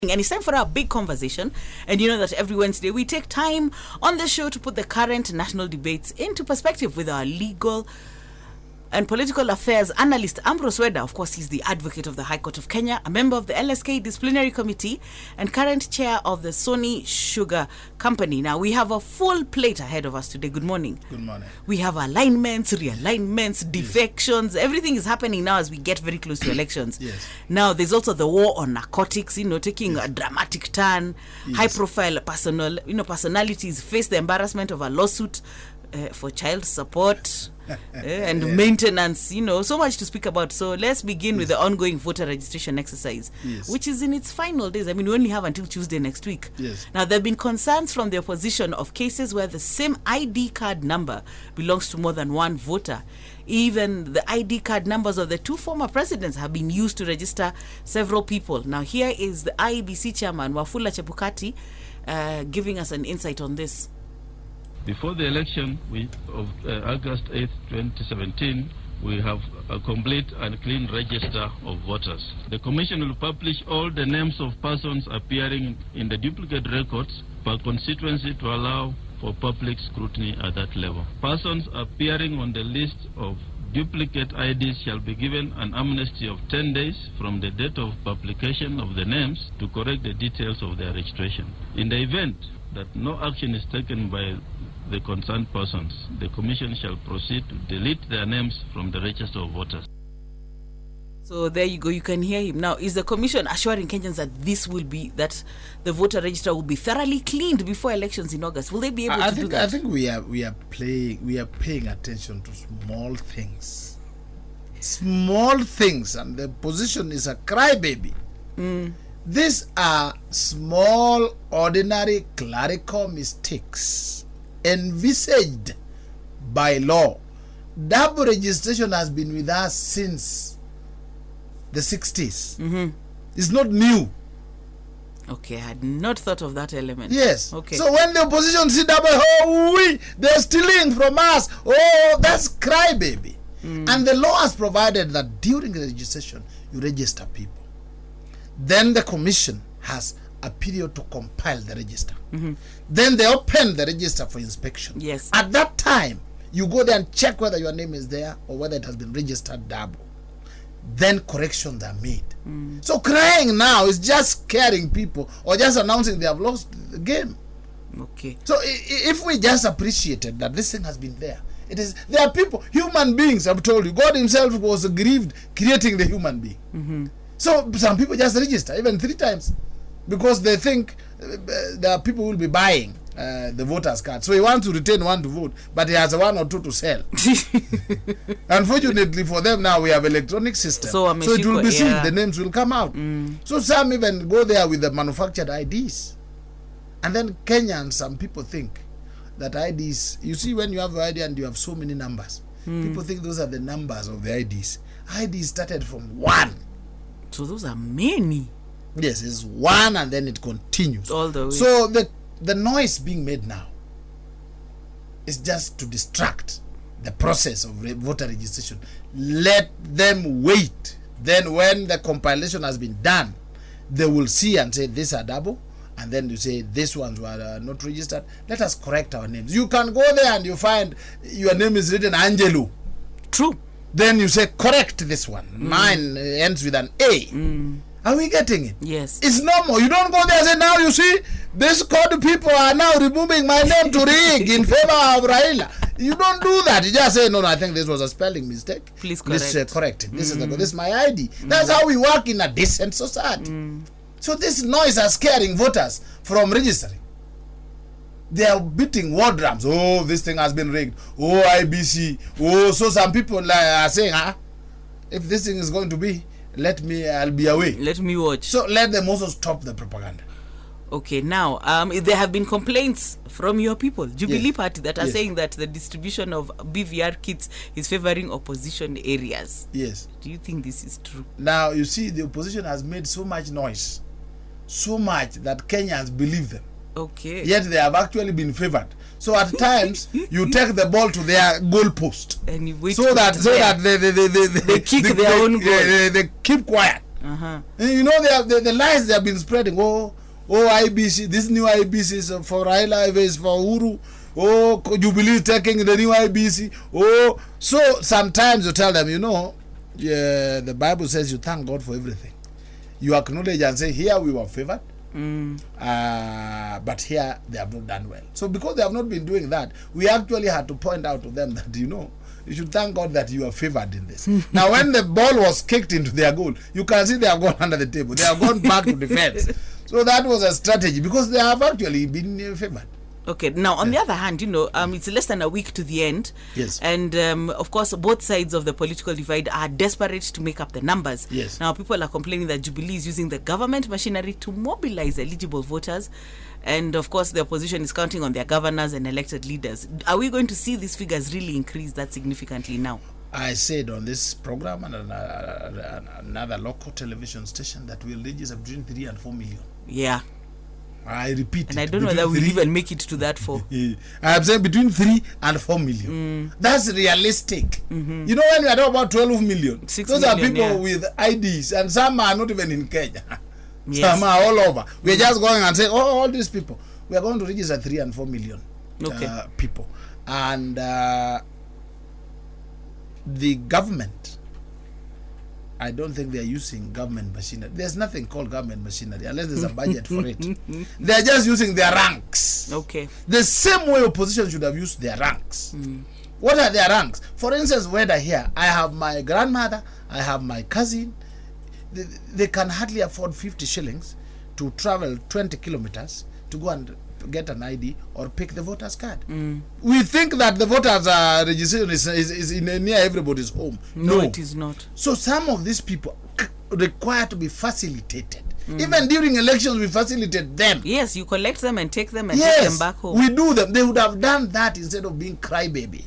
And it's time for our big conversation. And you know that every Wednesday we take time on the show to put the current national debates into perspective with our legal and political affairs analyst Ambrose Weda. Of course, he's the advocate of the High Court of Kenya, a member of the LSK Disciplinary Committee, and current chair of the Sony Sugar Company. Now, we have a full plate ahead of us today. Good morning. Good morning. We have alignments, realignments, defections. Yes. Everything is happening now as we get very close to elections. Yes. Now, there's also the war on narcotics, taking a dramatic turn. Yes. High-profile personalities face the embarrassment of a lawsuit for child support and maintenance, so much to speak about. So let's begin with the ongoing voter registration exercise, which is in its final days. I mean, we only have until Tuesday next week. Yes. Now, there have been concerns from the opposition of cases where the same ID card number belongs to more than one voter. Even the ID card numbers of the two former presidents have been used to register several people. Now, here is the IEBC chairman, Wafula Chebukati, giving us an insight on this. Before the election of August 8, 2017, we have a complete and clean register of voters. The Commission will publish all the names of persons appearing in the duplicate records per constituency to allow for public scrutiny at that level. Persons appearing on the list of duplicate IDs shall be given an amnesty of 10 days from the date of publication of the names to correct the details of their registration. In the event that no action is taken by the concerned persons, the Commission shall proceed to delete their names from the register of voters. So there you go, you can hear him. Now, is the Commission assuring Kenyans that the voter register will be thoroughly cleaned before elections in August? Will they be able to do that? I think we are paying attention to small things. Small things, and the position is a crybaby. These are small, ordinary clerical mistakes envisaged by law. Double registration has been with us since the 60s. It's not new. Okay, I had not thought of that element. Yes. Okay. So when the opposition see double, they're stealing from us. Oh, that's crybaby. And the law has provided that during the registration, you register people. Then the Commission has a period to compile the register. Then they open the register for inspection. Yes. At that time, you go there and check whether your name is there or whether it has been registered double. Then corrections are made. So crying now is just scaring people or just announcing they have lost the game. Okay. So if we just appreciated that this thing has been there, there are people, human beings, I've told you, God himself was grieved creating the human being. So some people just register even 3 times because they think there are people who will be buying the voters card. So he wants to retain one to vote, but he has 1 or 2 to sell. Unfortunately for them now, we have electronic system. So it will be seen, the names will come out. So some even go there with the manufactured IDs. And then Kenyans, some people think that IDs, you see when you have an ID and you have so many numbers, people think those are the numbers of the IDs. IDs started from 1. So those are many. Yes, it's 1 and then it continues all the way. So the noise being made now is just to distract the process of voter registration. Let them wait. Then when the compilation has been done, they will see and say these are double, and then you say these ones were not registered. Let us correct our names. You can go there and you find your name is written Angelo. True. Then you say correct this one. Mine ends with an A. Are we getting it? Yes. It's normal. You don't go there and say, now you see, these code people are now removing my name to rig in favor of Raila. You don't do that. You just say, no, I think this was a spelling mistake. Please correct. Please correct it. This is my ID. That's how we work in a decent society. So this noise is scaring voters from registering. They are beating war drums. Oh, this thing has been rigged. Oh, IBC. Oh, so some people are saying, if this thing is going to be, I'll be away. Let me watch. So let them also stop the propaganda. Okay, now, there have been complaints from your people, Jubilee Party, that are saying that the distribution of BVR kits is favoring opposition areas. Yes. Do you think this is true? Now, you see, the opposition has made so much noise, so much that Kenyans believe them. Okay. Yet they have actually been favored. So at times you take the ball to their goal post, and you wait so that they kick their own goal. They keep quiet. Uh-huh. And you know, the lies they have been spreading. Oh, IBC, this new IBC is for Raila, is for Uhuru. Oh, Jubilee taking the new IBC. Oh, so sometimes you tell them, you know, the Bible says you thank God for everything. You acknowledge and say, here we were favored. But here they have not done well. So because they have not been doing that, we actually had to point out to them that, you know, you should thank God that you are favored in this. Now, when the ball was kicked into their goal, you can see they have gone under the table. They have gone back to defense. So that was a strategy because they have actually been favored. Okay, now on the other hand, you know, it's less than a week to the end. Yes. And of course, both sides of the political divide are desperate to make up the numbers. Yes. Now, people are complaining that Jubilee is using the government machinery to mobilize eligible voters. And of course, the opposition is counting on their governors and elected leaders. Are we going to see these figures really increase that significantly now? I said on this program and another local television station that we'll register between 3 and 4 million. Yeah. I repeat. And I don't know whether we'll even make it to that 4. I'm saying between 3 and 4 million. That's realistic. You know, when we are talking about 12 million, 6 those million, are people yeah, with IDs, and some are not even in Kenya. Yes. Some are all over. We're just going and saying, oh, all these people. We are going to register 3 and 4 million people. And the government, I don't think they're using government machinery. There's nothing called government machinery unless there's a budget for it. They're just using their ranks. Okay. The same way opposition should have used their ranks. What are their ranks? For instance, Weda here, I have my grandmother, I have my cousin. They can hardly afford 50 shillings to travel 20 kilometers to go and get an ID or pick the voter's card. We think that the voters registration is in near everybody's home. No, it is not. So some of these people require to be facilitated. Even during elections, we facilitate them. Yes, you collect them and take them and take them back home. We do them. They would have done that instead of being crybaby.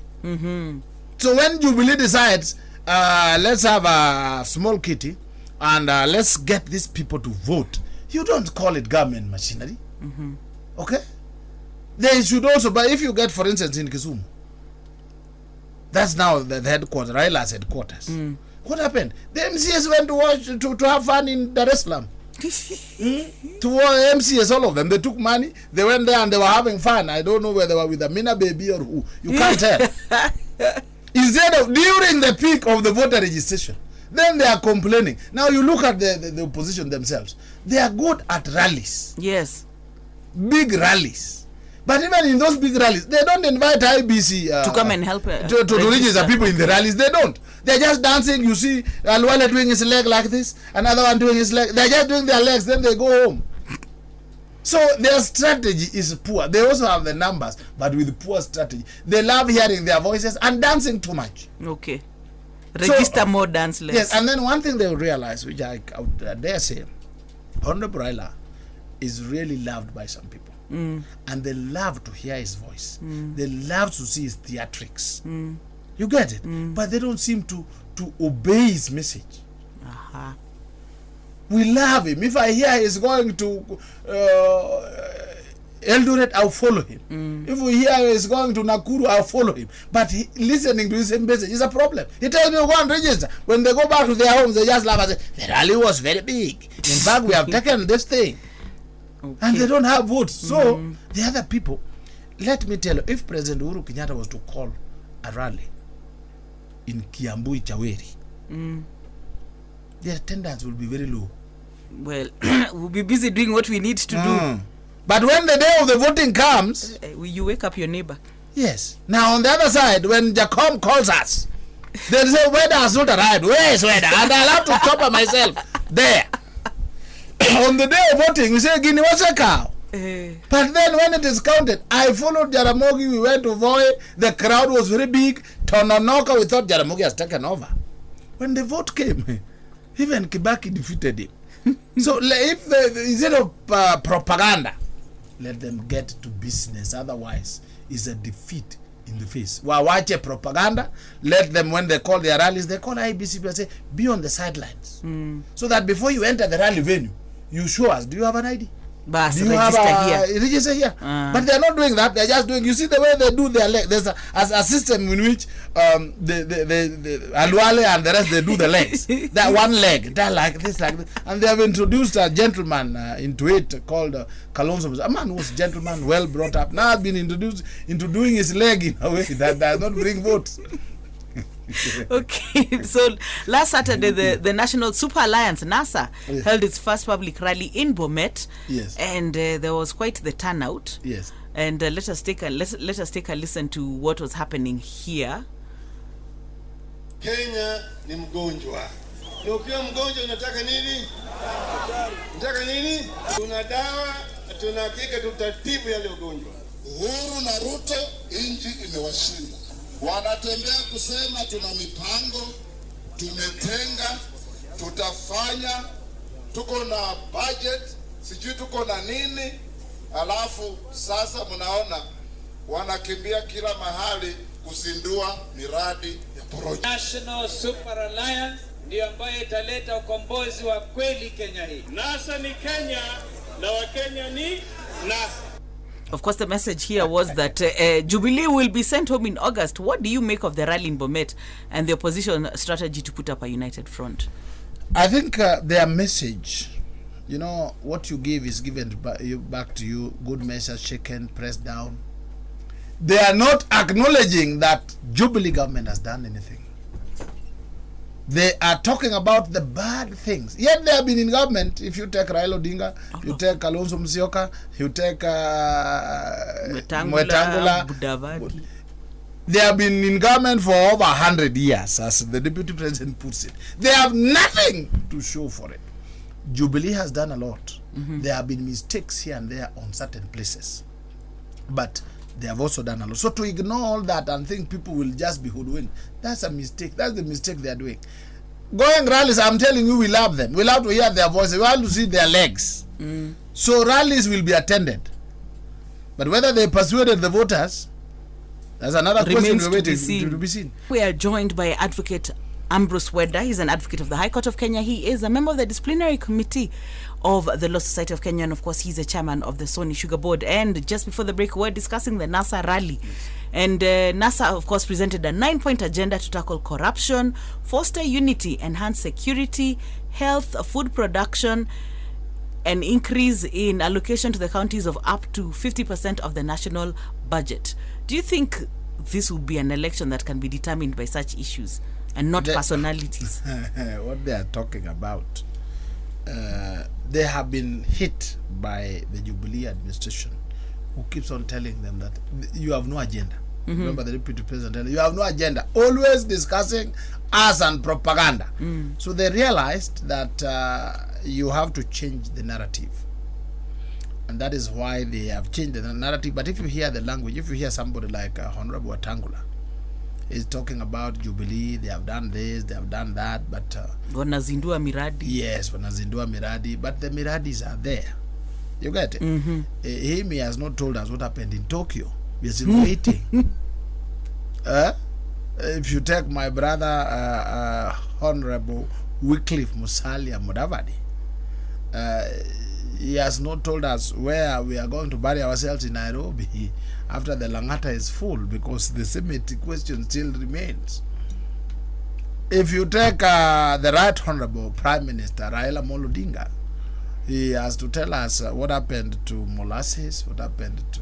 So when Jubilee decides, let's have a small kitty and let's get these people to vote, you don't call it government machinery. Okay? They should also, but if you get, for instance, in Kisumu, that's now the headquarters, Raila's headquarters. What happened? The MCS went to watch, to have fun in Dar es Salaam. To MCS, all of them, they took money, they went there and they were having fun. I don't know whether they were with Amina baby or who. You can't tell. Instead of during the peak of the voter registration, then they are complaining. Now you look at the opposition themselves. They are good at rallies. Yes. Big rallies. But even in those big rallies, they don't invite IBC to come and help to register people in the rallies. They don't. They're just dancing. You see Alwale doing his leg like this, another one doing his leg. They're just doing their legs, then they go home. So their strategy is poor. They also have the numbers, but with poor strategy. They love hearing their voices and dancing too much. Okay. Register more, dance less. Yes, and then one thing they will realize, which I would dare say, Honorable Raila is really loved by some people. And they love to hear his voice. They love to see his theatrics. You get it? But they don't seem to obey his message. We love him. If I hear he's going to Eldoret, I'll follow him. If we hear he's going to Nakuru, I'll follow him. But listening to his message is a problem. He tells me to go and register. When they go back to their homes, they just laugh and say, the rally was very big. In fact, we have taken this thing. Okay. And they don't have votes. So, the other people, let me tell you, if President Uhuru Kenyatta was to call a rally in Kiambu, Chaweri, their attendance will be very low. Well, we'll be busy doing what we need to do. But when the day of the voting comes, you wake up your neighbor. Yes. Now on the other side, when Jacom calls us, they say, Weda has not arrived. Where is Weda? And I'll have to chop myself there. On the day of voting, we say, Guinea, what's a cow? But then when it is counted, I followed Jaramogi, we went to Voi, the crowd was very big. Tononoka, we thought Jaramogi has taken over. When the vote came, even Kibaki defeated him. So if instead of propaganda, let them get to business. Otherwise, it's a defeat in the face. Watch propaganda. Let them, when they call their rallies, they call IBC and say, be on the sidelines. So that before you enter the rally venue, you show us, do you have an ID? Bas, Do you have register here. register here? But they're not doing that. They're just doing. You see the way they do their leg. There's a system in which the Alwale and the rest, they do the legs. That one leg, that like this, and they have introduced a gentleman into it called Kalonzo. A man who was gentleman, well brought up. Now has been introduced into doing his leg in a way that does not bring votes. Okay, so last Saturday the National Super Alliance NASA held its first public rally in Bomet. Yes. And there was quite the turnout. Yes. And let us take a listen to what was happening here. Kenya ni mgonjwa. Na ukiwa mgonjwa unataka nini? Unataka nini? Tuna dawa, tuna hakika tutatibu yale ugonjwa. Uhuru na Ruto inji imewashinda. Wanatembea kusema tuna mipango, tumetenga, tutafanya, tuko na budget, sijui tuko na nini, alafu sasa mnaona wanakimbia kila mahali kuzindua miradi ya project. National Super Alliance ndio ambayo italeta ukombozi wa kweli Kenya hii. NASA ni Kenya na Wakenya ni NASA. Of course, the message here was that Jubilee will be sent home in August. What do you make of the rally in Bomet and the opposition strategy to put up a united front? I think their message, you know, what you give is given back to you. Good measure shaken, pressed down. They are not acknowledging that Jubilee government has done anything. They are talking about the bad things. Yet they have been in government. If you take Raila Odinga, you take Kalonzo Musyoka, you take Mwetangula, Budavadi. They have been in government for over 100 years, as the deputy president puts it. They have nothing to show for it. Jubilee has done a lot. There have been mistakes here and there on certain places, but they have also done a lot. So to ignore all that and think people will just be hoodwinked, that's a mistake. That's the mistake they are doing. Going rallies, I'm telling you, we love them. We love to hear their voices. We love to see their legs. So rallies will be attended. But whether they persuaded the voters, that's another question we're waiting to be seen. We are joined by Advocate Ambrose Weda. He's an advocate of the High Court of Kenya. He is a member of the disciplinary committee of the Law Society of Kenya, and of course he's a chairman of the Sony Sugar Board. And just before the break, we're discussing the NASA rally. And NASA, of course, presented a 9-point agenda to tackle corruption, foster unity, enhance security, health, food production, an increase in allocation to the counties of up to 50% of the national budget. Do you think this will be an election that can be determined by such issues and not personalities? What they are talking about, they have been hit by the Jubilee administration, who keeps on telling them that you have no agenda. Remember the deputy president telling you have no agenda, always discussing us and propaganda. So they realized that you have to change the narrative, and that is why they have changed the narrative. But if you hear the language, if you hear somebody like Honorable Wetangula is talking about Jubilee, they have done this, they have done that, but Wanazindua miradi. yes, wanazindua miradi, but the miradis are there. You get it? He has not told us what happened in Tokyo. We are still waiting. If you take my brother Honorable Wycliffe Musalia Mudavadi, he has not told us where we are going to bury ourselves in Nairobi after the Langata is full, because the cemetery question still remains. If you take the Right Honorable Prime Minister Raila Amolo Odinga, he has to tell us what happened to molasses, what happened to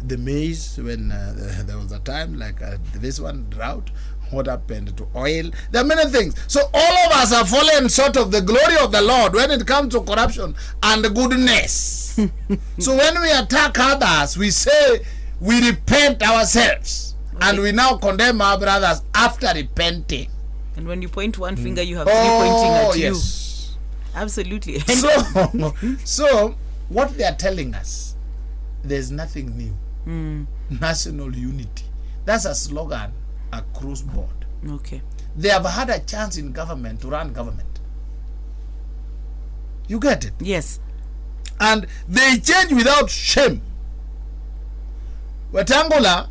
the maize when there was a time like this one, drought, what happened to oil. There are many things. So all of us have fallen short of the glory of the Lord when it comes to corruption and goodness. So when we attack others, we say we repent ourselves, and we now condemn our brothers after repenting. And when you point one finger, you have three pointing at you. Yes. Absolutely. So what they are telling us, there's nothing new. National unity. That's a slogan across board. Okay. They have had a chance in government to run government. You get it? Yes. And they change without shame. Wetangula,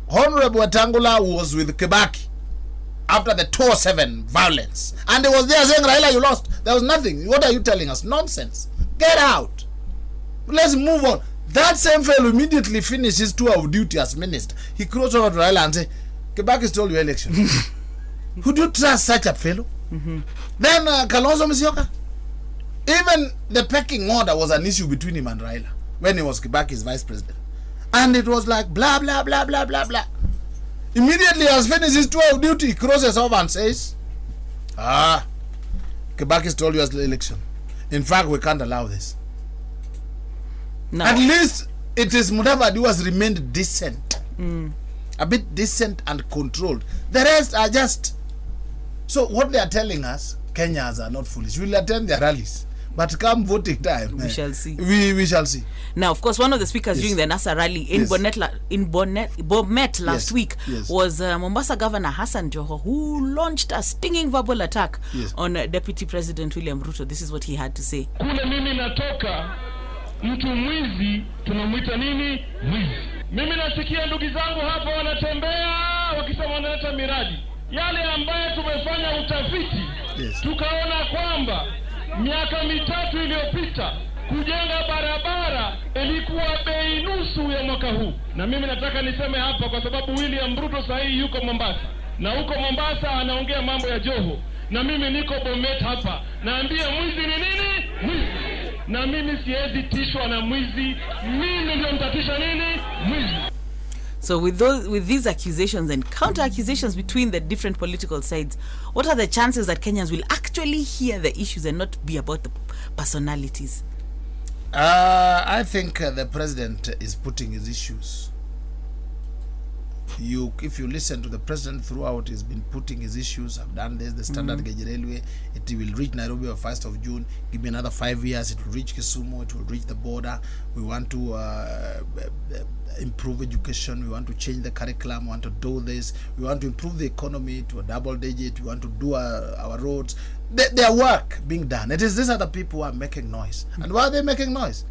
Honorable Wetangula was with Kibaki. after the 2007 violence. And they was there saying, Raila, you lost. There was nothing. What are you telling us? Nonsense. Get out. Let's move on. That same fellow immediately finished his tour of duty as minister. He crossed over to Raila and said, Kibaki stole your election. Who do you trust such a fellow? Then Kalonzo Musyoka. Even the pecking order was an issue between him and Raila when he was Kibaki's vice president. And it was like blah, blah, blah, blah, blah, blah. Immediately as finished his tour of duty, he crosses over and says, Kibaki stole your election. In fact, we can't allow this. No. At least it is Mudavadi who has remained decent. A bit decent and controlled. The rest are just... So what they are telling us, Kenyans are not foolish. We will attend their rallies. But come voting time, we shall see. We shall see. Now, of course, one of the speakers during the NASA rally in Bomet last week was Mombasa Governor Hassan Joho, who launched a stinging verbal attack on Deputy President William Ruto. This is what he had to say. Kule mimi natoka, mtu mwizi tunamwita nini? Mwizi. Mimi nasikia ndugu zangu hapa wanatembea wakisema wanaleta miradi. Yale ambayo tumefanya utafiti, tukaona kwamba miaka mitatu iliyopita kujenga barabara ilikuwa bei nusu ya mwaka huu. Na mimi nataka niseme hapa kwa sababu William Ruto sahihi yuko Mombasa. Na huko Mombasa anaongea mambo ya Joho. Na mimi niko Bomet hapa. Naambia mwizi ni nini? Mwizi. Na mimi siwezi tishwa na mwizi. Mimi ndio mtatisha nini? Mwizi. So with these accusations and counter accusations between the different political sides, what are the chances that Kenyans will actually hear the issues and not be about the personalities? I think the president is putting his issues. If you listen to the president throughout, he's been putting his issues. I've done this, the standard gauge railway, it will reach Nairobi on 1st of June. Give me another 5 years, it will reach Kisumu, it will reach the border. We want to improve education, we want to change the curriculum, we want to do this, we want to improve the economy to a double digit, we want to do our roads. Their work being done. It is these other people who are making noise. And why are they making noise?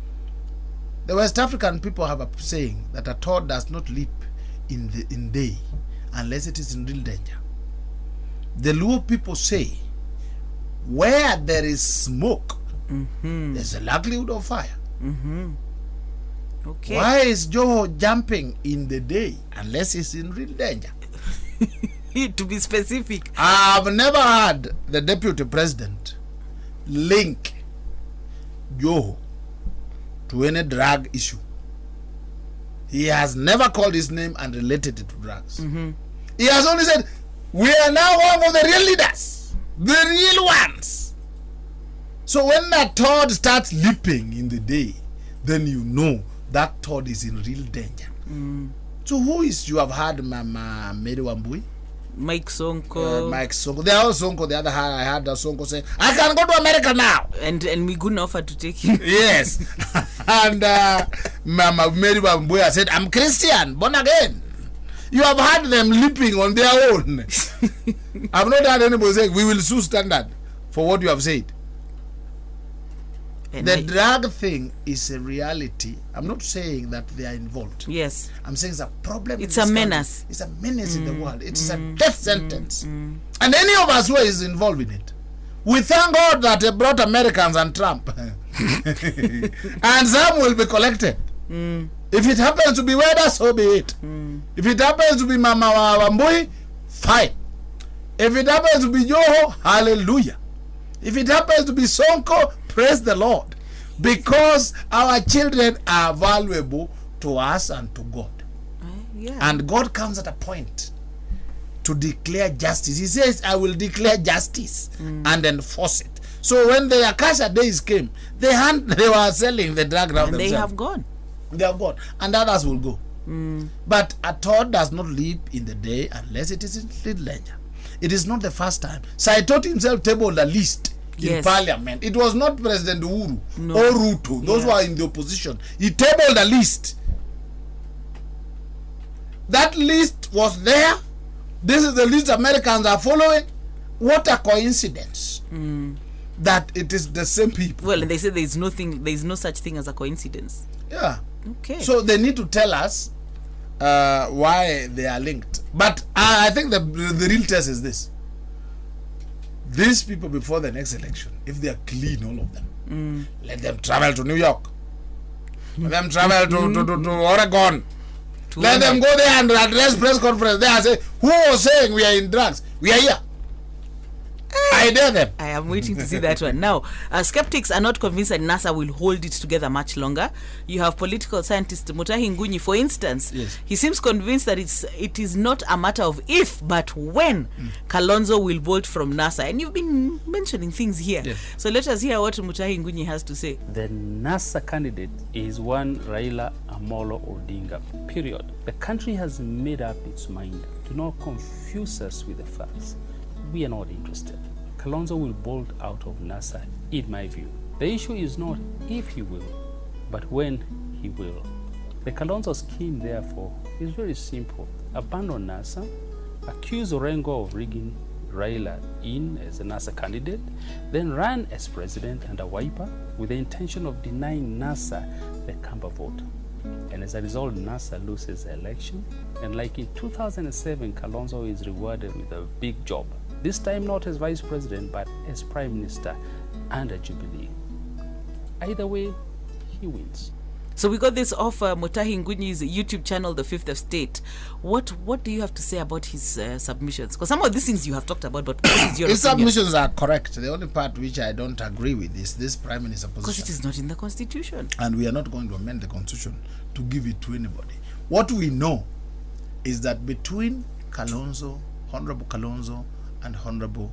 The West African people have a saying that a toad does not leap in day unless it is in real danger. The Luo people say where there is smoke, there's a likelihood of fire. Okay. Why is Joho jumping in the day unless he's in real danger? To be specific, I've never heard the deputy president link Joho to any drug issue. He has never called his name and related it to drugs. He has only said, we are now one of the real leaders, the real ones. So when that toad starts leaping in the day, then you know that toad is in real danger. So who is, you have heard Mama Mary Wambui? Mike Sonko. Mike Sonko. They are all Sonko. The other hand, I heard Sonko say, I can go to America now. And Miguna offered to take him. Yes. And Mama Mary Wambui said, I'm Christian, born again. You have heard them leaping on their own. I've not heard anybody saying, we will sue Standard for what you have said. And the drug thing is a reality. I'm not saying that they are involved. Yes. I'm saying it's a problem. It's a menace. Country. It's a menace in the world. It's a death sentence. And any of us who is involved in it, we thank God that they brought Americans and Trump. And some will be collected. If it happens to be Weda, so be it. If it happens to be Mama Wambui, fine. If it happens to be Joho, hallelujah. If it happens to be Sonko, praise the Lord. Because our children are valuable to us and to God. And God comes at a point to declare justice. He says, I will declare justice and enforce it. So when the Akasha days came, they were selling the drug around themselves. They have gone. They have gone. And others will go. But a toad does not leap in the day unless it is in little danger. It is not the first time. Saitoti himself tabled a list in parliament. It was not President Uhuru or Ruto. Those who are in the opposition. He tabled a list. That list was there. This is the list Americans are following. What a coincidence that it is the same people. Well, and they say there is no such thing as a coincidence. Yeah. Okay. So they need to tell us why they are linked. But I think the real test is this. These people before the next election, if they are clean, all of them, let them travel to New York. Let them travel to Oregon. Let them go there and address press conference there and say, who was saying we are in drugs? We are here. I dare them. I am waiting to see that one. Now, skeptics are not convinced that NASA will hold it together much longer. You have political scientist Mutahi Ngunyi, for instance. Yes. He seems convinced that it is not a matter of if, but when Kalonzo will bolt from NASA. And you've been mentioning things here. Yes. So let us hear what Mutahi Ngunyi has to say. The NASA candidate is one Raila Amolo Odinga, period. The country has made up its mind. Do not confuse us with the facts. We are not interested. Kalonzo will bolt out of NASA, in my view. The issue is not if he will, but when he will. The Kalonzo scheme, therefore, is very simple. Abandon NASA, accuse Orengo of rigging Raila in as a NASA candidate, then run as president under Wiper with the intention of denying NASA the Kamba vote. And as a result, NASA loses the election. And like in 2007, Kalonzo is rewarded with a big job. This time not as vice president, but as prime minister under Jubilee. Either way, he wins. So we got this off Mutahi Ngunyi's YouTube channel, The Fifth Estate. What do you have to say about his submissions? Because some of these things you have talked about, but what is your His opinion? submissions are correct. The only part which I don't agree with is this prime minister position. Because it is not in the constitution. And we are not going to amend the constitution to give it to anybody. What we know is that between Kalonzo, Honorable Kalonzo, and Honorable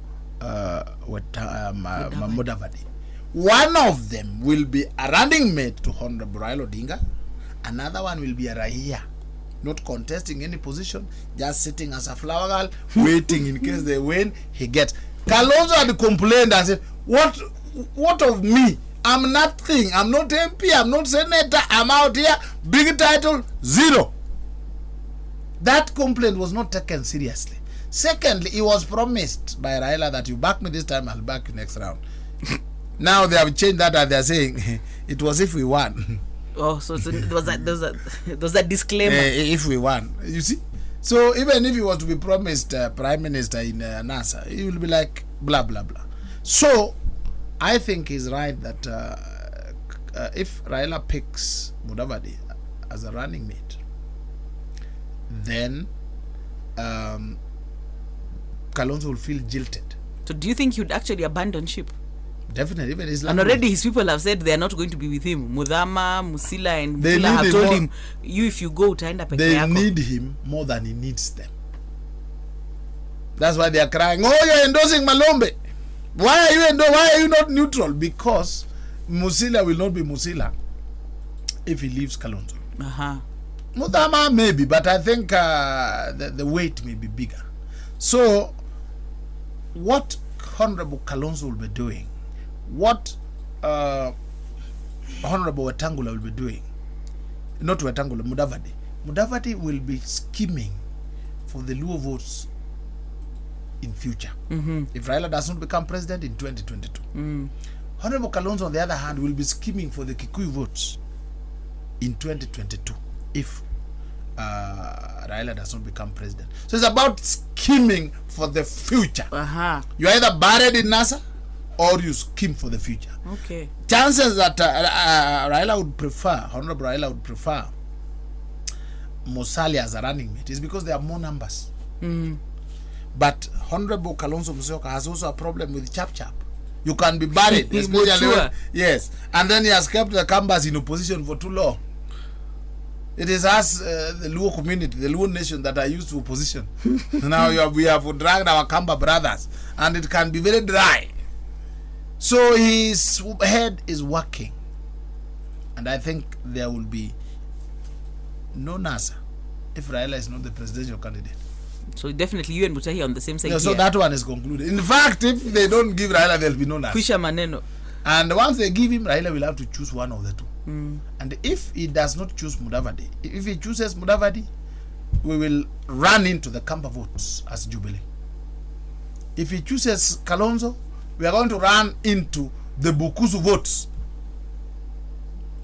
Mudavadi, one of them will be a running mate to Honorable Raila Odinga, another one will be a Raia, not contesting any position, just sitting as a flower girl, waiting in case they win, he gets. Kalonzo had complained and said, what of me? I'm nothing. I'm not MP, I'm not senator, I'm out here, big title, zero. That complaint was not taken seriously. Secondly, it was promised by Raila that you back me this time, I'll back you next round. Now they have changed that and they're saying it was if we won. Oh, so there was that disclaimer. If we won, you see. So even if he was to be promised prime minister in NASA, he will be like blah blah blah. So I think he's right that if Raila picks Mudavadi as a running mate, then Kalonzo will feel jilted. So do you think he would actually abandon ship? Definitely, even his And already his people have said they are not going to be with him. Mudhama, Musila and They Musila need have him told more. him, you if you go utaenda peke they yako. need him more than he needs them. That's why they are crying, oh, you're endorsing Malombe. Why are you not neutral? Because Musila will not be Musila if he leaves Kalonzo. Mudhama maybe, but I think the weight may be bigger. So what Honorable Kalonzo will be doing, what Honorable Wetangula will be doing, not Wetangula, Mudavadi will be scheming for the Luo votes in future. If Raila does not become president in 2022. Honorable Kalonzo, on the other hand, will be scheming for the Kikuyu votes in 2022 if Raila does not become president. So it's about scheming for the future. You either buried in NASA or you scheme for the future. Okay. Chances that Raila would prefer, Honorable Raila would prefer Musalia as a running mate is because there are more numbers. But Honorable Kalonzo Musyoka has also a problem with Chap Chap. You can be buried, especially yes, and then he has kept the Kambas in opposition for too long. It is us, the Luo community, the Luo nation, that are used to opposition. Now we have dragged our Kamba brothers, and it can be very dry. So his head is working, and I think there will be no NASA if Raila is not the presidential candidate. So definitely you and Mutahi are on the same side. Yeah, so that one is concluded. In fact, if they don't give Raila, there will be no NASA. Kwisha maneno. And once they give him, Raila will have to choose one of the two. And if he does not choose Mudavadi, if he chooses Mudavadi, we will run into the Kamba votes as Jubilee. If he chooses Kalonzo, we are going to run into the Bukusu votes.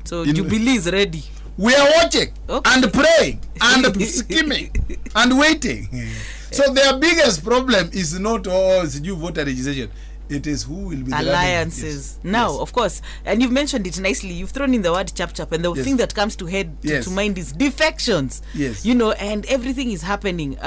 So Jubilee is ready. We are watching and praying and scheming and waiting. So their biggest problem is not it's new voter registration. It is who will be alliances. Yes. Now, Yes. of course, and you've mentioned it nicely. You've thrown in the word chap, and the Yes. thing that comes to head to mind is defections. Yes. You know, and everything is happening.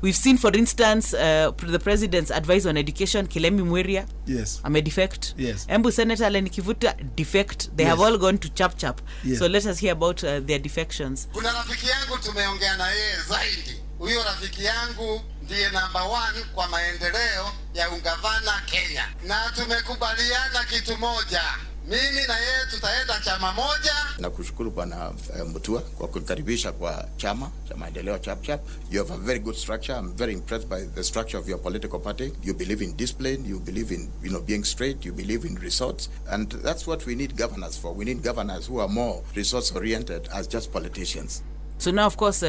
We've seen, for instance, the president's advice on education, Kilemi Mweria. Yes. I'm a defect. Yes. Embu Senator Leni Kivuta, defect. They have all gone to chap. Yes. So let us hear about their defections. Kuna rafiki yangu tumeongea na yeye zaidi. Huyo rafiki yangu ndiye number 1 kwa maendeleo ya ungavana Kenya. Na tumekubaliana kitu moja. Mimi na yeye tutaenda chama moja. Na kushukuru bwana Mutua kwa kukaribisha kwa chama cha maendeleo chap. You have a very good structure. I'm very impressed by the structure of your political party. You believe in discipline, you believe in being straight, you believe in results, and that's what we need governors for. We need governors who are more resource oriented as just politicians. So now, of course,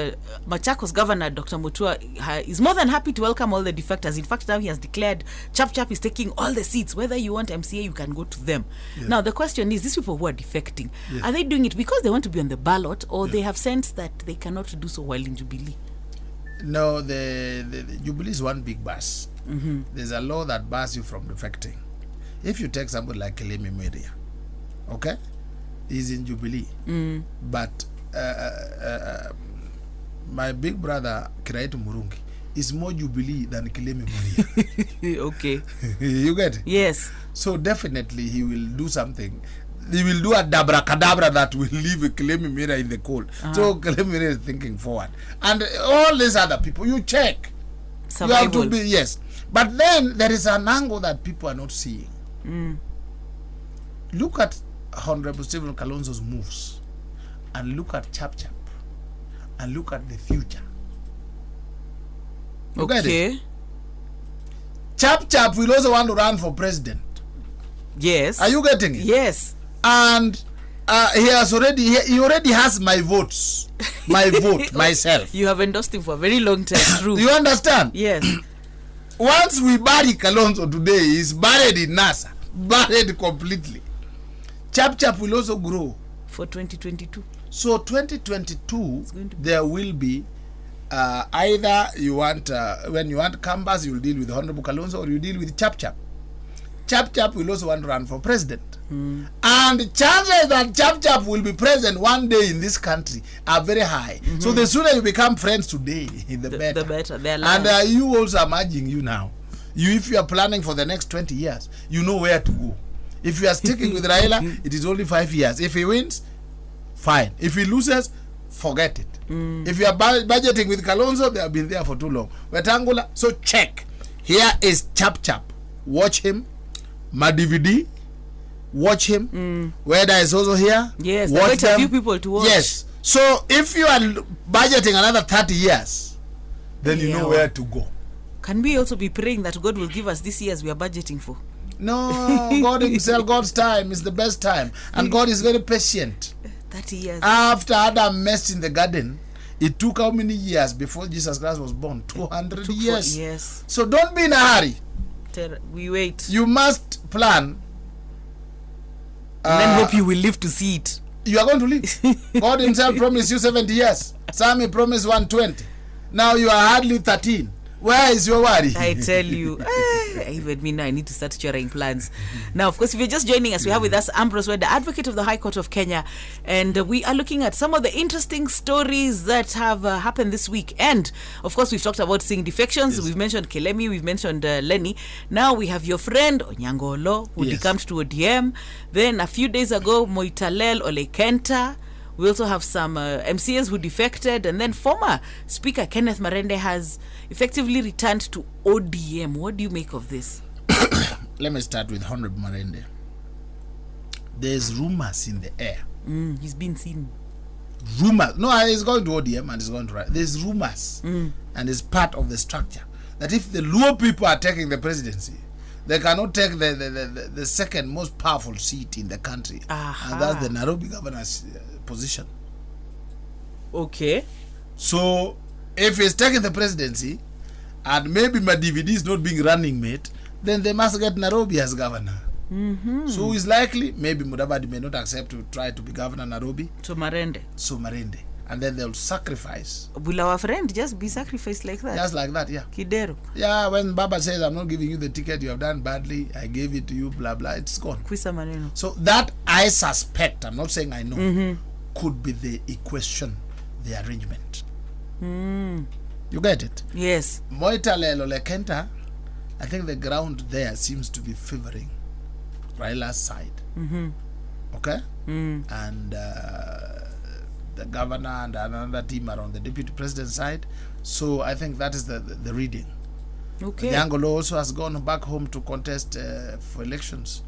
Machakos Governor Dr. Mutua is more than happy to welcome all the defectors. In fact, now he has declared Chap is taking all the seats. Whether you want MCA, you can go to them. Yeah. Now, the question is, these people who are defecting, are they doing it because they want to be on the ballot, or they have sensed that they cannot do so while in Jubilee? No, the Jubilee is one big bus. There's a law that bars you from defecting. If you take somebody like Kilemi Mweria, okay, he's in Jubilee, but my big brother Kiraitu Murungi is more Jubilee than Kilemi Mweria. Okay. You get it? Yes. So definitely he will do something. He will do a dabra-kadabra that will leave Kilemi Mweria in the cold. So Kilemi Mweria is thinking forward. And all these other people, you check. Survival. You have to be, yes. But then there is an angle that people are not seeing. Look at Honorable Stephen Kalonzo's moves. And look at Chap. And look at the future. You get it? Chap will also want to run for president. Yes. Are you getting it? Yes. And he already has my votes. My vote, myself. You have endorsed him for a very long time. True. You understand? Yes. Once we bury Kalonzo today, he's buried in NASA. Buried completely. Chap will also grow. For 2022. So 2022, there will be either you want, when you want canvas, you'll deal with Honorable Kalonzo, or you deal with Chap. Chap will also want to run for president. And chances that Chap will be president one day in this country are very high. So the sooner you become friends today, the better. The better. And you also, I'm urging you now, if you are planning for the next 20 years, you know where to go. If you are sticking with Raila, it is only 5 years. If he wins, fine. If he loses, forget it. If you are budgeting with Kalonzo, they have been there for too long. Wetangula, so check. Here is Chap. Watch him. Madividi, watch him. Weda is also here. Yes, watch there are a few people to watch. Yes. So if you are budgeting another 30 years, then you know where to go. Can we also be praying that God will give us this years we are budgeting for? No, God himself, God's time is the best time. And God is very patient. 30 years. After Adam messed in the garden, it took how many years before Jesus Christ was born? 200 years. Yes. So don't be in a hurry. We wait. You must plan. And then hope you will live to see it. You are going to live. God himself promised you 70 years. Some promised 120. Now you are hardly 13. Where is your worry? I tell you, even me now, I need to start sharing plans. Now, of course, if you're just joining us, we have with us Ambrose Weda, the advocate of the High Court of Kenya, and we are looking at some of the interesting stories that have happened this week. And, of course, we've talked about seeing defections. Yes. We've mentioned Kilemi, we've mentioned Lenny. Now we have your friend Onyangolo, who decamped to ODM. Then a few days ago, Moitalel Olekenta. We also have some MCAs who defected, and then former Speaker Kenneth Marende has effectively returned to ODM. What do you make of this? Let me start with Honorable Marende. There's rumors in the air. He's been seen. Rumors. No, he's going to ODM and he's going to write. There's rumors, and it's part of the structure, that if the Luo people are taking the presidency, they cannot take the second most powerful seat in the country. And that's the Nairobi governor's position. Okay. So if he's taking the presidency and maybe my DVD is not being running mate, then they must get Nairobi as governor. So it's likely maybe Mudavadi may not accept to try to be governor Nairobi. So Marende. And then they'll sacrifice. Will our friend just be sacrificed like that? Just like that, yeah. Kidero. Yeah, when Baba says, I'm not giving you the ticket, you have done badly, I gave it to you, blah, blah, it's gone. Kwisa maneno. So that, I suspect, I'm not saying I know, could be the equation, the arrangement. You get it? Yes. Moitalelo Lekenta, I think the ground there seems to be favoring Raila's side. Okay? And the governor and another team are on the deputy president's side. So I think that is the reading. Okay. Nyangolo also has gone back home to contest for elections.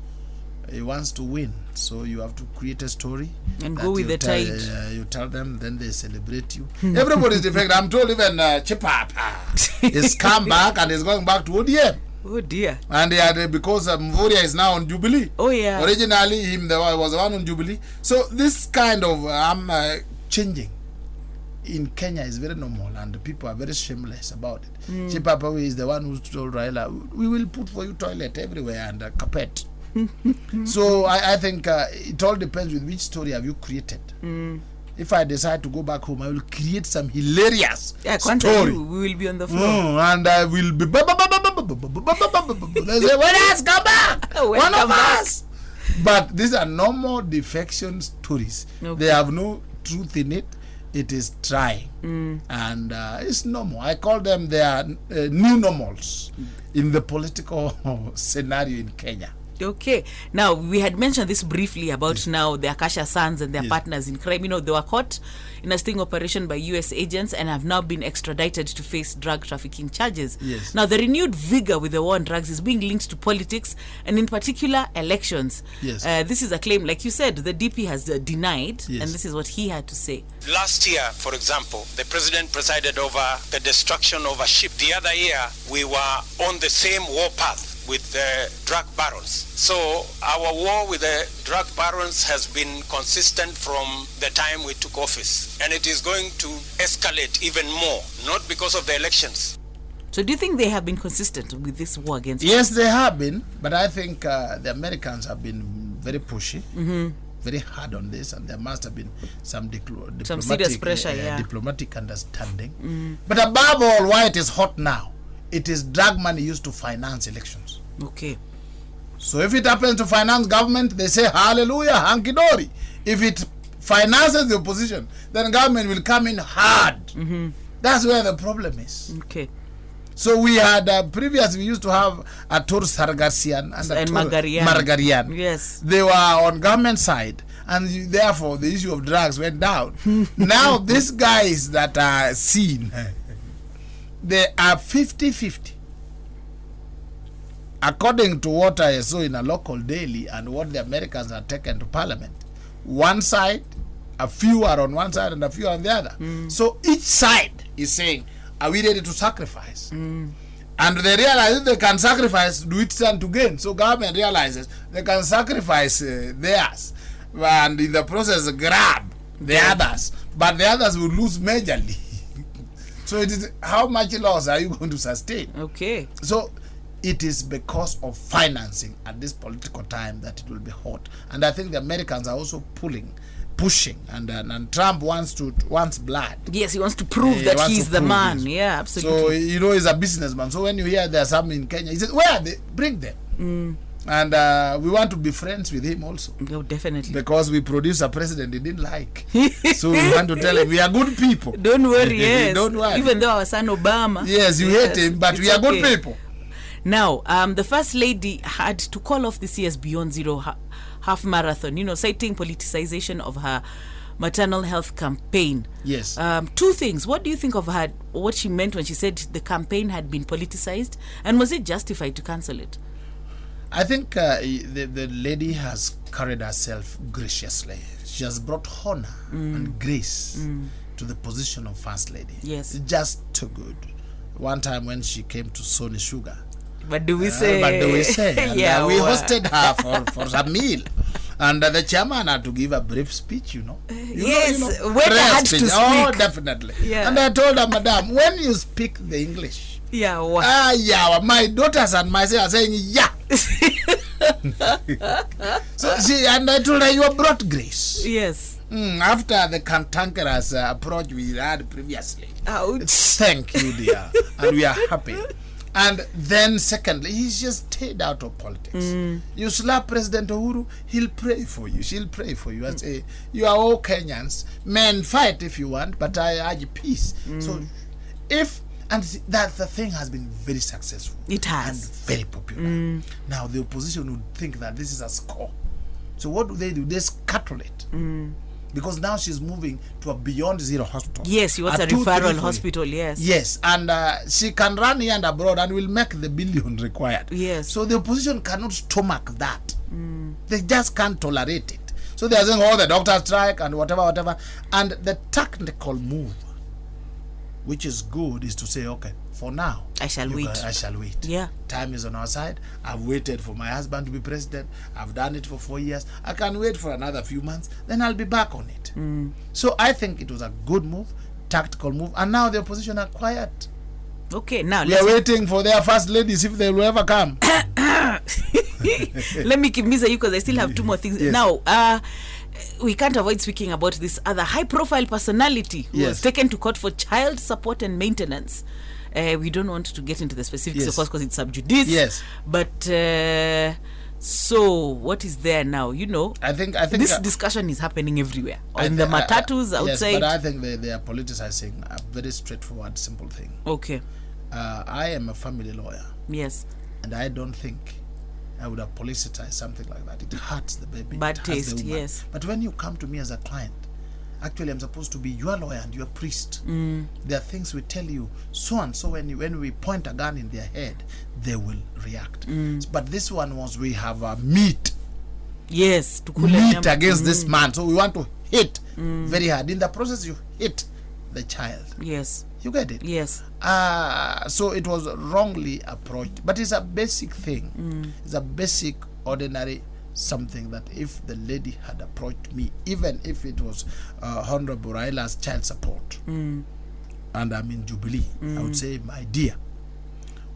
He wants to win, so you have to create a story and go with the tide. You tell them, then they celebrate you. Everybody's defected. I'm told even Chipapa is come back and is going back to ODM. Oh dear. And because Mvurya is now on Jubilee. Oh yeah. Originally him was the one on Jubilee. So this kind of changing in Kenya is very normal, and people are very shameless about it. Chipapa is the one who told Raila, we will put for you toilet everywhere and a carpet. So I think it all depends with which story have you created. If I decide to go back home, I will create some hilarious story. We will be on the floor. And I will be they say, when us come back, one of us. But these are normal defection stories. They have no truth in it. It is trying. And it's normal. I call them their new normals in the political scenario in Kenya. Okay. Now, we had mentioned this briefly about now the Akasha sons and their partners in crime. You know, they were caught in a sting operation by U.S. agents and have now been extradited to face drug trafficking charges. Yes. Now, the renewed vigor with the war on drugs is being linked to politics and in particular elections. Yes. This is a claim, like you said, the DP has denied, and this is what he had to say. Last year, for example, the president presided over the destruction of a ship. The other year, we were on the same war path with the drug barons. So our war with the drug barons has been consistent from the time we took office. And it is going to escalate even more, not because of the elections. So do you think they have been consistent with this war against Yes, they have been. But I think the Americans have been very pushy, very hard on this. And there must have been some serious pressure, diplomatic understanding. But above all, why it is hot now, it is drug money used to finance elections. Okay. So if it happens to finance government, they say hallelujah, hanky-dory. If it finances the opposition, then government will come in hard. That's where the problem is. Okay. So we had previously we used to have Atur Sargassian and Margarian. Yes. They were on government side, and therefore the issue of drugs went down. Now these guys that are seen, they are 50-50. According to what I saw in a local daily and what the Americans have taken to parliament, one side, a few are on one side and a few on the other. So each side is saying, are we ready to sacrifice? And they realize if they can sacrifice, do it stand to gain? So government realizes they can sacrifice theirs and in the process grab the others, but the others will lose majorly. So it is, how much loss are you going to sustain? Okay. So it is because of financing at this political time that it will be hot. And I think the Americans are also pushing, and Trump wants blood. Yes, he wants to prove that he's the man. Yeah, absolutely. So, he's a businessman. So when you hear there's some in Kenya, he says, where are they? Bring them. And we want to be friends with him also. Oh, definitely. Because we produced a president he didn't like. So we want to tell him, we are good people. Don't worry, yes. Don't worry. Even though our son Obama. Yes, you hate him, but we are good people. Now, the First Lady had to call off this year's Beyond Zero half marathon, citing politicization of her maternal health campaign. Yes. Two things. What do you think of her, what she meant when she said the campaign had been politicized? And was it justified to cancel it? I think the lady has carried herself graciously. She has brought honor and grace to the position of First Lady. Yes. It's just too good. One time when she came to Sony Sugar. But do we say? And, we hosted her for a meal. And the chairman had to give a brief speech, Yes, Weda had to speak. Oh, definitely. Yeah. And I told her, Madam, when you speak the English, my daughters and myself are saying, yeah. So see, and I told her, you have brought grace. Yes. After the cantankerous approach we had previously. Ouch. Thank you, dear. And we are happy. And then secondly, he's just stayed out of politics. You slap President Uhuru, he'll pray for you. She'll pray for you and say, you are all Kenyans. Men, fight if you want, but I urge peace. So if, and that the thing has been very successful. It has. And very popular. Now the opposition would think that this is a score. So what do? They scuttle it. Because now she's moving to a beyond zero hospital. Yes, she wants a referral hospital, yes. Yes, and she can run here and abroad and will make the billion required. Yes. So the opposition cannot stomach that. They just can't tolerate it. So they're saying, oh, the doctor strike and whatever. And the technical move, which is good, is to say, okay, for now, I shall wait. I shall wait. Yeah. Time is on our side. I've waited for my husband to be president. I've done it for 4 years. I can wait for another few months. Then I'll be back on it. So I think it was a good move, tactical move. And now the opposition are quiet. Okay, now we are waiting for their first ladies if they will ever come. Let me keep Misa you because I still have 2 more things. Yes. Now, we can't avoid speaking about this other high-profile personality who was taken to court for child support and maintenance. We don't want to get into the specifics, of course, because it's sub judice. Yes. But so what is there now? You know, I think this discussion is happening everywhere. In the matatus outside. Yes, but I think they are politicizing a very straightforward, simple thing. Okay. I am a family lawyer. Yes. And I don't think I would have politicized something like that. It hurts the baby. Bad it hurts taste, the woman. yes. But when you come to me as a client, actually I'm supposed to be your lawyer and your priest. There are things we tell you so and so when we point a gun in their head, they will react. But this one was, we have a meat. Yes, to meat against this man. So we want to hit very hard. In the process, you hit the child. Yes. You get it? Yes. So it was wrongly approached. But it's a basic thing. It's a basic, ordinary something that if the lady had approached me, even if it was Honorable Raila's child support, and I'm in Jubilee, I would say, my dear,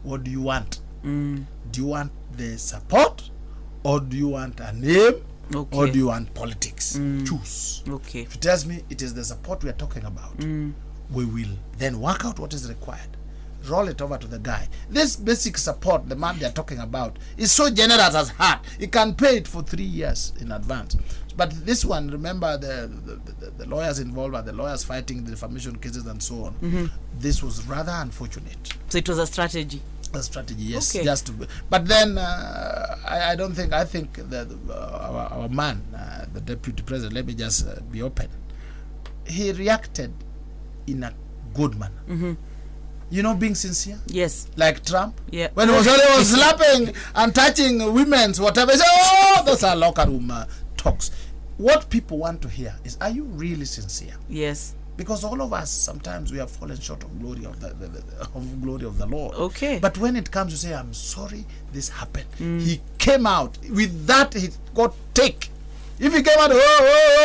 what do you want? Do you want the support, or do you want a name, or do you want politics? Choose. Okay. If it tells me it is the support we are talking about, we will then work out what is required. Roll it over to the guy. This basic support the man they're talking about is so generous as heart. He can pay it for 3 years in advance. But this one, remember the lawyers involved, are the lawyers fighting the defamation cases and so on. This was rather unfortunate. So it was a strategy. A strategy, yes. Okay. Just to, but then I don't think. I think that our man, the deputy president. Let me just be open. He reacted in a good manner. You know, being sincere. Yes. Like Trump. Yeah. When he was slapping and touching women's whatever, he said, "Oh, those are locker room talks." What people want to hear is, are you really sincere? Yes. Because all of us sometimes we have fallen short of glory of glory of the Lord. Okay. But when it comes to say, "I'm sorry, this happened," he came out with that. He got take. If he came out,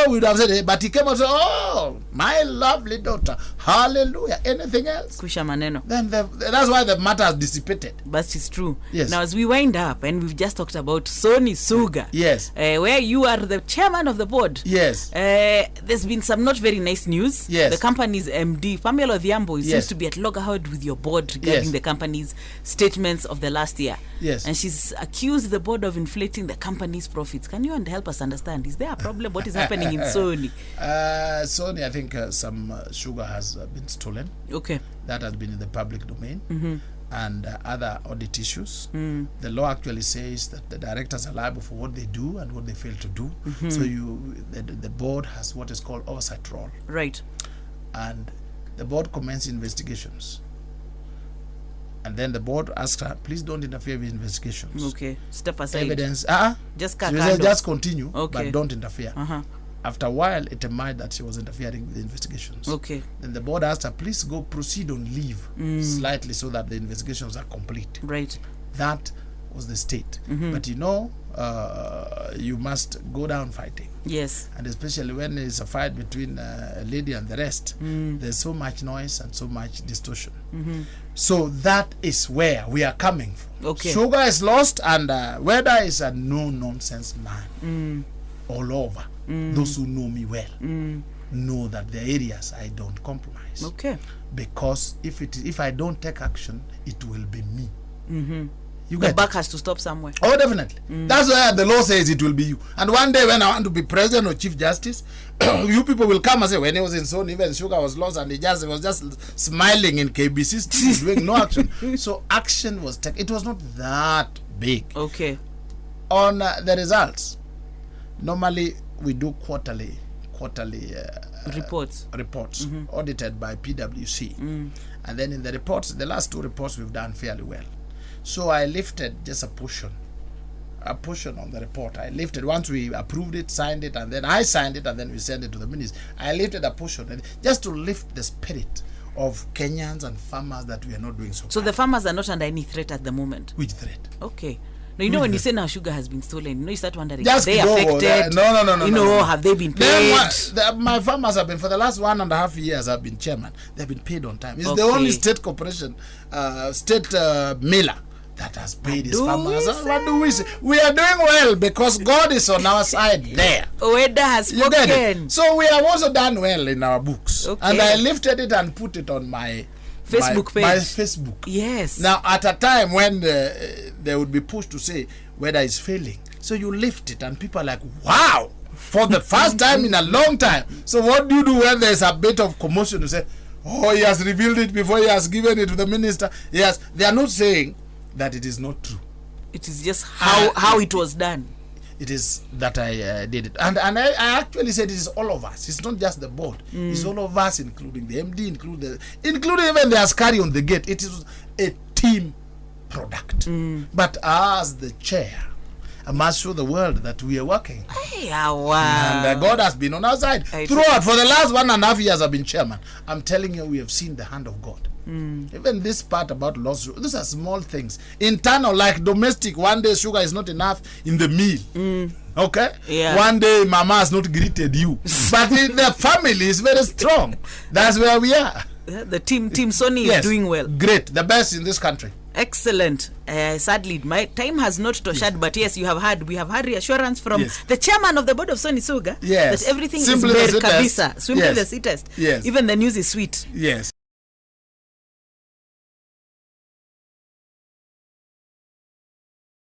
we would have said, hey, but he came out and said, "Oh, my lovely daughter, hallelujah." Anything else? Kusha maneno. Then that's why the matter has dissipated. But it's true. Yes. Now, as we wind up, and we've just talked about Sony Suga. Yes. Where you are the chairman of the board. Yes. There's been some not very nice news. Yes. The company's MD, Pamela Odhiambo, seems to be at loggerhead with your board regarding the company's statements of the last year. Yes. And she's accused the board of inflating the company's profits. Can you help us understand? Is there a problem? What is happening in Sony? Sony, I think some sugar has been stolen. Okay. That has been in the public domain. And other audit issues. The law actually says that the directors are liable for what they do and what they fail to do. So the board has what is called oversight role. Right. And the board commences investigations. And then the board asks her, please don't interfere with investigations. Okay. Step aside. Evidence. Just continue, but don't interfere. After a while, it emerged that she was interfering with the investigations. Okay. Then the board asked her, please proceed on leave slightly so that the investigations are complete. Right. That was the state. But you know, you must go down fighting. Yes. And especially when there's a fight between a lady and the rest, there's so much noise and so much distortion. So that is where we are coming from. Okay. Sugar is lost, and Weda is a no-nonsense man all over. Those who know me well know that the areas I don't compromise. Okay. Because if I don't take action, it will be me. You The get buck it? has to stop somewhere. Oh, definitely. That's why the law says it will be you. And one day when I want to be president or chief justice, you people will come and say, when he was in Sony, even Sugar was lost, and he was just smiling in KBC street, doing no action. So action was taken. It was not that big. Okay. On the results, normally we do quarterly Reports. audited by PwC. And then in the reports, the last 2 reports we've done fairly well. So I lifted just a portion on the report. I lifted, once we approved it, signed it, and then I signed it, and then we sent it to the minister. I lifted a portion just to lift the spirit of Kenyans and farmers that we are not doing so. So the farmers are not under any threat at the moment. Which threat? Okay. Now, you know, when you say now sugar has been stolen, you know, you start wondering, Just are they go, affected? no. You know, have they been paid? My farmers have been, for the last 1.5 years, I've been chairman. They've been paid on time. It's the Okay. only state corporation, state miller that has paid his farmers. What do we say? We are doing well because God is on our side there. Weda has You get spoken. it? So we have also done well in our books. Okay. And I lifted it and put it on my Facebook page. My Facebook. Yes. Now, at a time when they would be pushed to say whether it's failing, so you lift it and people are like, wow, for the first time in a long time. So what do you do when there's a bit of commotion? You say, oh, he has revealed it before he has given it to the minister. Yes, they are not saying that it is not true. It is just how it was done. It is that I did it. And I actually said it is all of us. It's not just the board. It's all of us, including the MD, including even the Askari on the gate. It is a team product. But as the chair, I must show the world that we are working. Hey, wow. And God has been on our side. Throughout, for the last 1.5 years I've been chairman. I'm telling you, we have seen the hand of God. Even this part about loss, these are small things. Internal, like domestic, one day sugar is not enough in the meal. Okay? Yeah. One day mama has not greeted you. But the family is very strong. That's where we are. The team Sony is doing well. Great. The best in this country. Excellent. Sadly, my time has not toshed, but yes, we have had reassurance from the chairman of the board of Sony Sugar that everything Simply is made the kabisa. Simply the sweetest. Yes. Even the news is sweet. Yes.